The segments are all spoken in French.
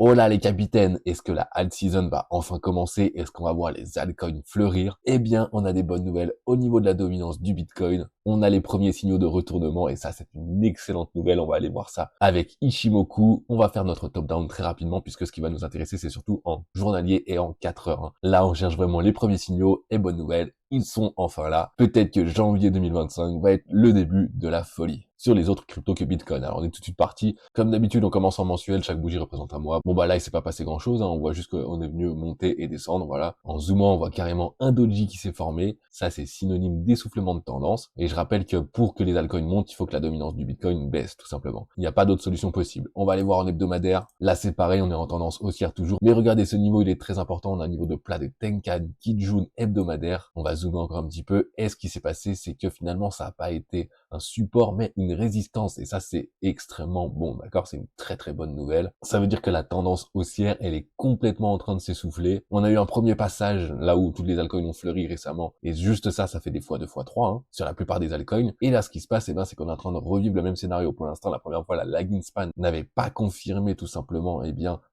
Oh là les capitaines, est-ce que la alt season va enfin commencer? Est-ce qu'on va voir les altcoins fleurir? Eh bien, on a des bonnes nouvelles au niveau de la dominance du Bitcoin. On a les premiers signaux de retournement et ça, c'est une excellente nouvelle. On va aller voir ça avec Ichimoku. On va faire notre top-down très rapidement puisque ce qui va nous intéresser, c'est surtout en journalier et en 4 heures. Là, on cherche vraiment les premiers signaux et bonnes nouvelles. Ils sont enfin là. Peut-être que janvier 2025 va être le début de la folie sur les autres cryptos que Bitcoin. Alors on est tout de suite parti. Comme d'habitude, on commence en mensuel, chaque bougie représente un mois. Bon bah là, il s'est pas passé grand chose, on voit juste qu'on est venu monter et descendre, voilà. En zoomant, on voit carrément un doji qui s'est formé. Ça, c'est synonyme d'essoufflement de tendance. Et je rappelle que pour que les altcoins montent, il faut que la dominance du Bitcoin baisse, tout simplement. Il n'y a pas d'autre solution possible. On va aller voir en hebdomadaire. Là, c'est pareil, on est en tendance haussière toujours. Mais regardez, ce niveau, il est très important. On a un niveau de plat de Tenkan, Kijun hebdomadaire. On va zoomer encore un petit peu. Et ce qui s'est passé, c'est que finalement, ça n'a pas été un support, mais une résistance. Et ça, c'est extrêmement bon, d'accord? C'est une très très bonne nouvelle. Ça veut dire que la tendance haussière, elle est complètement en train de s'essouffler. On a eu un premier passage, là où toutes les altcoins ont fleuri récemment. Et juste ça, ça fait des fois 2 fois 3, sur la plupart des altcoins. Et là, ce qui se passe, c'est qu'on est en train de revivre le même scénario. Pour l'instant, la première fois, la lagging span n'avait pas confirmé tout simplement,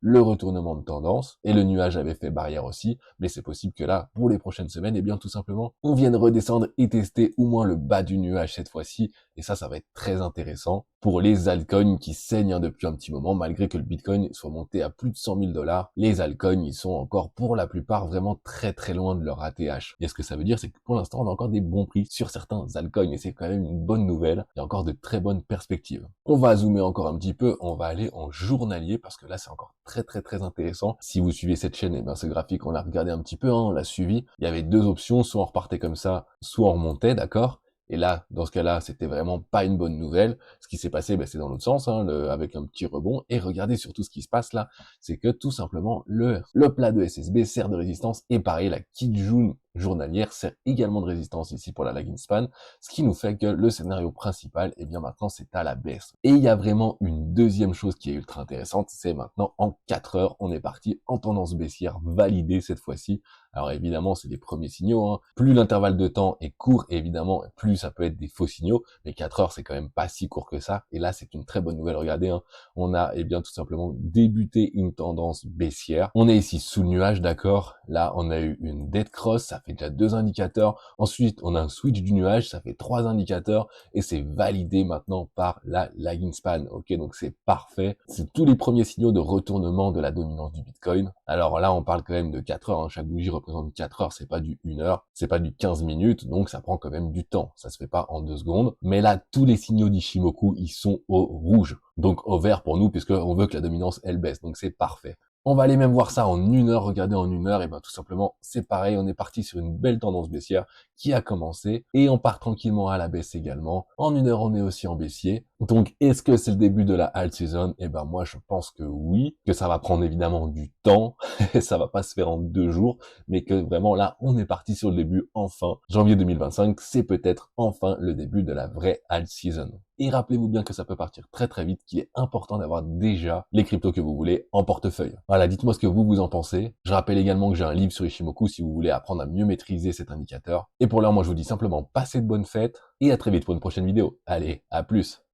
le retournement de tendance. Et le nuage avait fait barrière aussi. Mais c'est possible que là, pour les prochaines semaines, tout simplement, on vienne redescendre et tester au moins le bas du nuage cette fois-ci. Et ça va être très intéressant pour les altcoins qui saignent depuis un petit moment, malgré que le Bitcoin soit monté à plus de 100 000 $. Les altcoins, ils sont encore pour la plupart vraiment très très loin de leur ATH. Et ce que ça veut dire, c'est que pour l'instant, on a encore des bons prix sur certains altcoins, et c'est quand même une bonne nouvelle. Il y a encore de très bonnes perspectives. On va zoomer encore un petit peu, on va aller en journalier, parce que là, c'est encore très très très intéressant. Si vous suivez cette chaîne, ce graphique, on l'a regardé un petit peu, on l'a suivi. Il y avait 2 options, soit on repartait comme ça, soit on remontait, d'accord? Et là, dans ce cas-là, c'était vraiment pas une bonne nouvelle. Ce qui s'est passé, c'est dans l'autre sens, avec un petit rebond. Et regardez surtout ce qui se passe là, c'est que tout simplement, le plat de SSB sert de résistance. Et pareil, la Kijun journalière sert également de résistance ici pour la lagging span, ce qui nous fait que le scénario principal, maintenant c'est à la baisse. Et il y a vraiment une deuxième chose qui est ultra intéressante, c'est maintenant en 4 heures, on est parti en tendance baissière validée cette fois-ci. Alors évidemment, c'est des premiers signaux, Plus l'intervalle de temps est court, évidemment, plus ça peut être des faux signaux, mais 4 heures, c'est quand même pas si court que ça. Et là, c'est une très bonne nouvelle. Regardez, on a tout simplement débuté une tendance baissière. On est ici sous le nuage, d'accord? Là, on a eu une dead cross, ça fait déjà 2 indicateurs. Ensuite, on a un switch du nuage, ça fait 3 indicateurs, et c'est validé maintenant par la lagging span. Ok, donc c'est parfait. C'est tous les premiers signaux de retournement de la dominance du Bitcoin. Alors là, on parle quand même de 4 heures, Chaque bougie représente 4 heures, c'est pas du 1 heure, c'est pas du 15 minutes, donc ça prend quand même du temps. Ça se fait pas en 2 secondes. Mais là, tous les signaux d'Ichimoku, ils sont au rouge. Donc au vert pour nous, puisqu'on veut que la dominance, elle baisse. Donc c'est parfait. On va aller même voir ça en 1 heure, regardez en 1 heure, tout simplement, c'est pareil, on est parti sur une belle tendance baissière qui a commencé, et on part tranquillement à la baisse également. En 1 heure, on est aussi en baissier. Donc, est-ce que c'est le début de la alt season? Moi, je pense que oui, que ça va prendre évidemment du temps, ça va pas se faire en 2 jours, mais que vraiment là, on est parti sur le début, enfin. Janvier 2025, c'est peut-être enfin le début de la vraie alt season. Et rappelez-vous bien que ça peut partir très très vite, qu'il est important d'avoir déjà les cryptos que vous voulez en portefeuille. Voilà, dites-moi ce que vous en pensez. Je rappelle également que j'ai un livre sur Ichimoku si vous voulez apprendre à mieux maîtriser cet indicateur. Et pour l'heure, moi je vous dis simplement passez de bonnes fêtes et à très vite pour une prochaine vidéo. Allez, à plus!